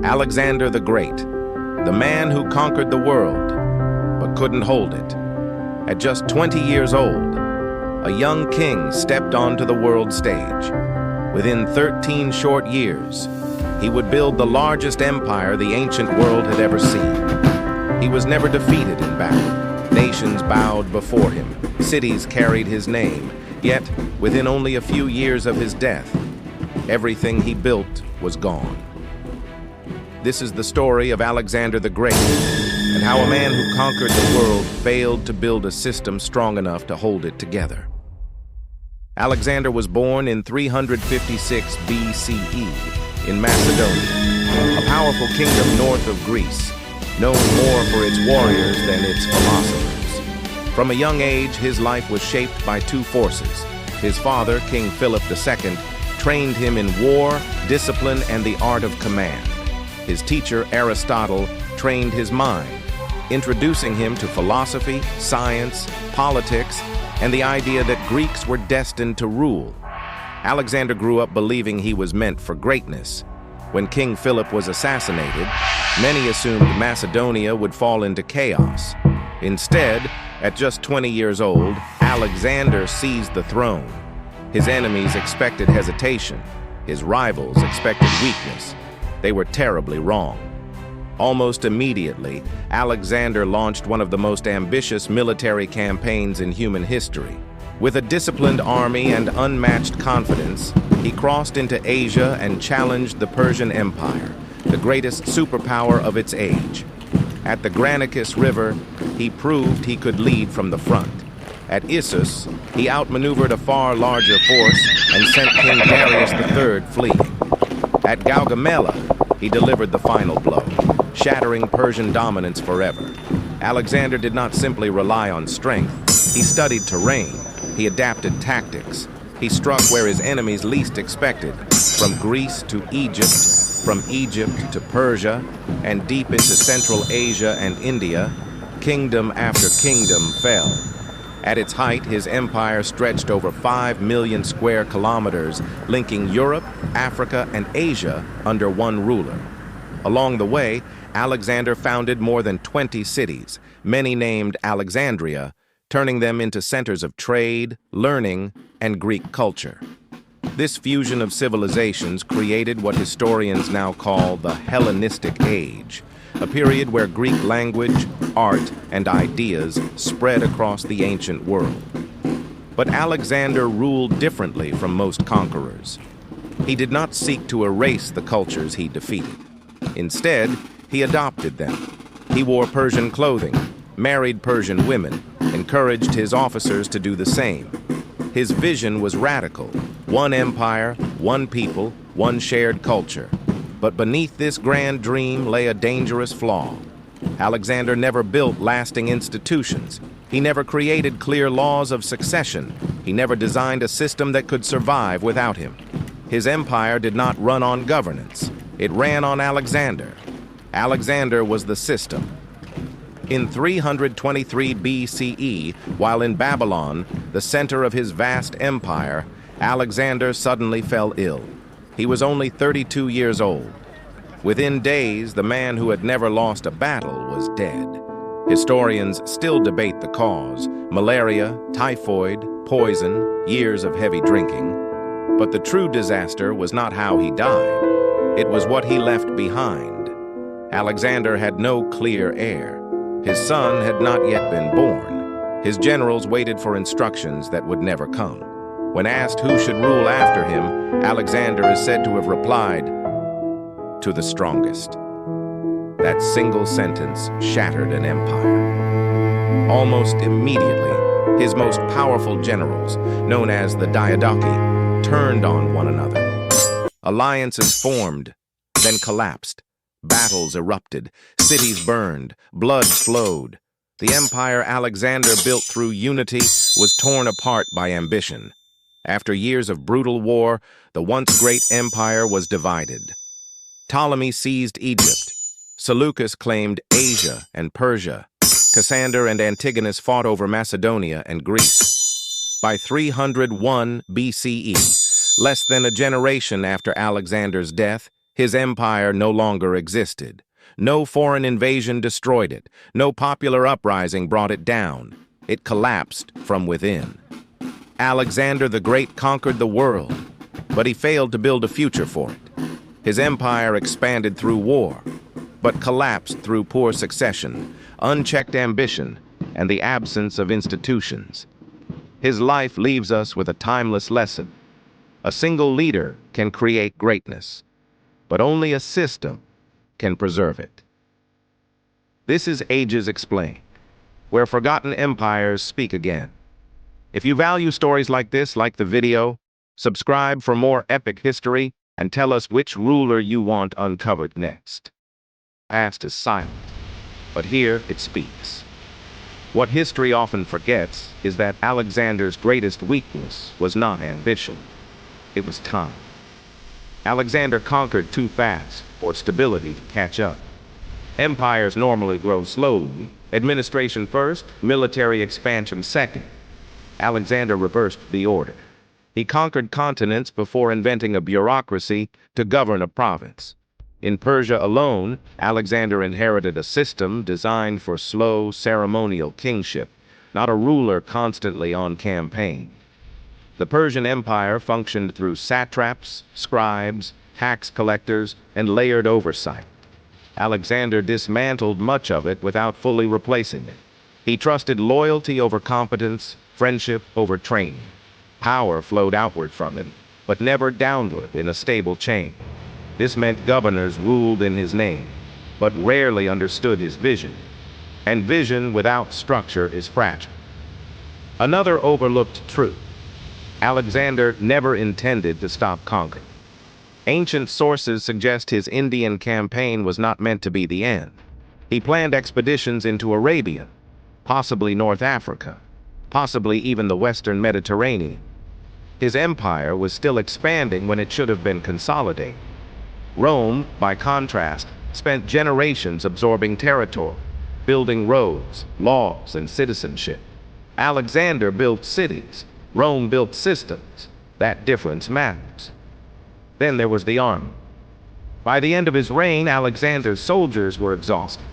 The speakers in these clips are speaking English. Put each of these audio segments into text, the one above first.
Alexander the Great, the man who conquered the world, but couldn't hold it. At just 20 years old, a young king stepped onto the world stage. Within 13 short years, he would build the largest empire the ancient world had ever seen. He was never defeated in battle. Nations bowed before him. Cities carried his name. Yet, within only a few years of his death, everything he built was gone. This is the story of Alexander the Great, and how a man who conquered the world failed to build a system strong enough to hold it together. Alexander was born in 356 BCE in Macedonia, a powerful kingdom north of Greece, known more for its warriors than its philosophers. From a young age, his life was shaped by two forces. His father, King Philip II, trained him in war, discipline, and the art of command. His teacher, Aristotle, trained his mind, introducing him to philosophy, science, politics, and the idea that Greeks were destined to rule. Alexander grew up believing he was meant for greatness. When King Philip was assassinated, many assumed Macedonia would fall into chaos. Instead, at just 20 years old, Alexander seized the throne. His enemies expected hesitation. His rivals expected weakness. They were terribly wrong. Almost immediately, Alexander launched one of the most ambitious military campaigns in human history. With a disciplined army and unmatched confidence, he crossed into Asia and challenged the Persian Empire, the greatest superpower of its age. At the Granicus River, he proved he could lead from the front. At Issus, he outmaneuvered a far larger force and sent King Darius III fleeing. At Gaugamela, he delivered the final blow, shattering Persian dominance forever. Alexander did not simply rely on strength. He studied terrain. He adapted tactics. He struck where his enemies least expected, from Greece to Egypt, from Egypt to Persia, and deep into Central Asia and India. Kingdom after kingdom fell. At its height, his empire stretched over 5 million square kilometers, linking Europe, Africa, and Asia under one ruler. Along the way, Alexander founded more than 20 cities, many named Alexandria, turning them into centers of trade, learning, and Greek culture. This fusion of civilizations created what historians now call the Hellenistic Age, a period where Greek language, art, and ideas spread across the ancient world. But Alexander ruled differently from most conquerors. He did not seek to erase the cultures he defeated. Instead, he adopted them. He wore Persian clothing, married Persian women, encouraged his officers to do the same. His vision was radical: one empire, one people, one shared culture. But beneath this grand dream lay a dangerous flaw. Alexander never built lasting institutions. He never created clear laws of succession. He never designed a system that could survive without him. His empire did not run on governance. It ran on Alexander. Alexander was the system. In 323 BCE, while in Babylon, the center of his vast empire, Alexander suddenly fell ill. He was only 32 years old. Within days, the man who had never lost a battle was dead. Historians still debate the cause: malaria, typhoid, poison, years of heavy drinking. But the true disaster was not how he died. It was what he left behind. Alexander had no clear heir. His son had not yet been born. His generals waited for instructions that would never come. When asked who should rule after him, Alexander is said to have replied, "To the strongest." That single sentence shattered an empire. Almost immediately, his most powerful generals, known as the Diadochi, turned on one another. Alliances formed, then collapsed. Battles erupted, cities burned, blood flowed. The empire Alexander built through unity was torn apart by ambition. After years of brutal war, the once great empire was divided. Ptolemy seized Egypt. Seleucus claimed Asia and Persia. Cassander and Antigonus fought over Macedonia and Greece. By 301 BCE, less than a generation after Alexander's death, His empire no longer existed. No foreign invasion destroyed it. No popular uprising brought it down. It collapsed from within. Alexander the Great conquered the world, but he failed to build a future for it. His empire expanded through war, but collapsed through poor succession, unchecked ambition, and the absence of institutions. His life leaves us with a timeless lesson. A single leader can create greatness, but only a system can preserve it. This is Ages Explained, where forgotten empires speak again. If you value stories like this, like the video, subscribe for more epic history, and tell us which ruler you want uncovered next. Past is silent, but here it speaks. What history often forgets is that Alexander's greatest weakness was not ambition. It was time. Alexander conquered too fast for stability to catch up. Empires normally grow slowly, administration first, military expansion second. Alexander reversed the order. He conquered continents before inventing a bureaucracy to govern a province. In Persia alone, Alexander inherited a system designed for slow, ceremonial kingship, not a ruler constantly on campaign. The Persian Empire functioned through satraps, scribes, tax collectors, and layered oversight. Alexander dismantled much of it without fully replacing it. He trusted loyalty over competence, friendship over training. Power flowed outward from him, but never downward in a stable chain. This meant governors ruled in his name, but rarely understood his vision. And vision without structure is fragile. Another overlooked truth: Alexander never intended to stop conquering. Ancient sources suggest his Indian campaign was not meant to be the end. He planned expeditions into Arabia, possibly North Africa, possibly even the Western Mediterranean. His empire was still expanding when it should have been consolidating. Rome, by contrast, spent generations absorbing territory, building roads, laws, and citizenship. Alexander built cities. Rome built systems. That difference matters. Then there was the army. By the end of his reign, Alexander's soldiers were exhausted.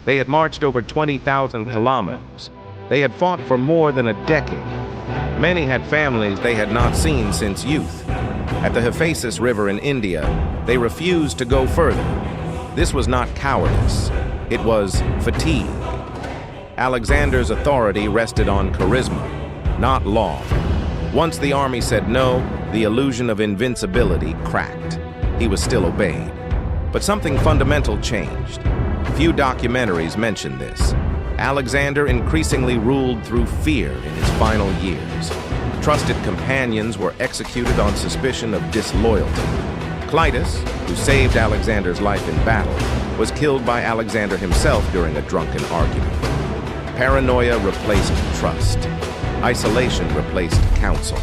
They had marched over 20,000 kilometers. They had fought for more than a decade. Many had families they had not seen since youth. At the Hephaestus River in India, they refused to go further. This was not cowardice. It was fatigue. Alexander's authority rested on charisma, not law. Once the army said no, the illusion of invincibility cracked. He was still obeyed. But something fundamental changed. Few documentaries mention this. Alexander increasingly ruled through fear in his final years. Trusted companions were executed on suspicion of disloyalty. Clitus, who saved Alexander's life in battle, was killed by Alexander himself during a drunken argument. Paranoia replaced trust. Isolation replaced counsel.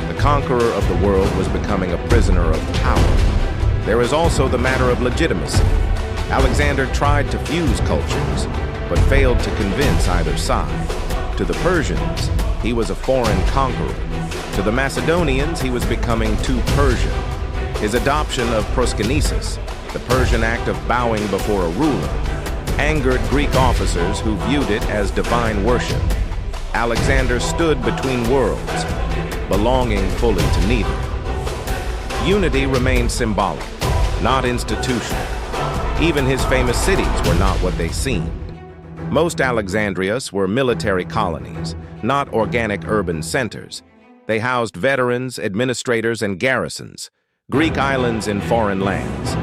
The conqueror of the world was becoming a prisoner of power. There is also the matter of legitimacy. Alexander tried to fuse cultures, but failed to convince either side. To the Persians, he was a foreign conqueror. To the Macedonians, he was becoming too Persian. His adoption of proskynesis, the Persian act of bowing before a ruler, angered Greek officers who viewed it as divine worship. Alexander stood between worlds, belonging fully to neither. Unity remained symbolic, not institutional. Even his famous cities were not what they seemed. Most Alexandrias were military colonies, not organic urban centers. They housed veterans, administrators, and garrisons, Greek islands in foreign lands.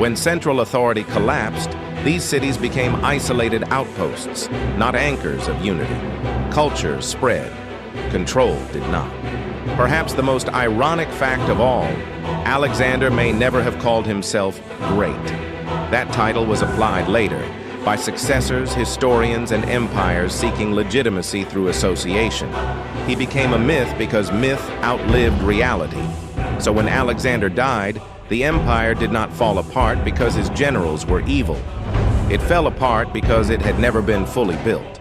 When central authority collapsed, these cities became isolated outposts, not anchors of unity. Culture spread. Control did not. Perhaps the most ironic fact of all, Alexander may never have called himself great. That title was applied later, by successors, historians, and empires seeking legitimacy through association. He became a myth because myth outlived reality. So when Alexander died, the empire did not fall apart because his generals were evil. It fell apart because it had never been fully built.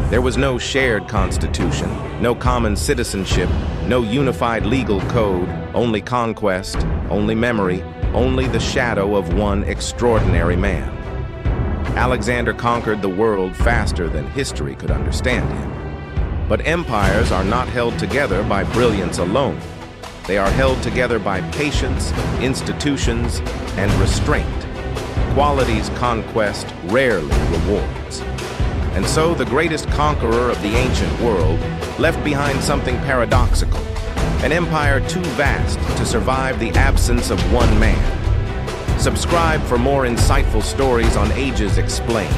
There was no shared constitution, no common citizenship, no unified legal code, only conquest, only memory, only the shadow of one extraordinary man. Alexander conquered the world faster than history could understand him. But empires are not held together by brilliance alone. They are held together by patience, institutions, and restraint, qualities conquest rarely rewards. And so the greatest conqueror of the ancient world left behind something paradoxical, an empire too vast to survive the absence of one man. Subscribe for more insightful stories on Ages Explained.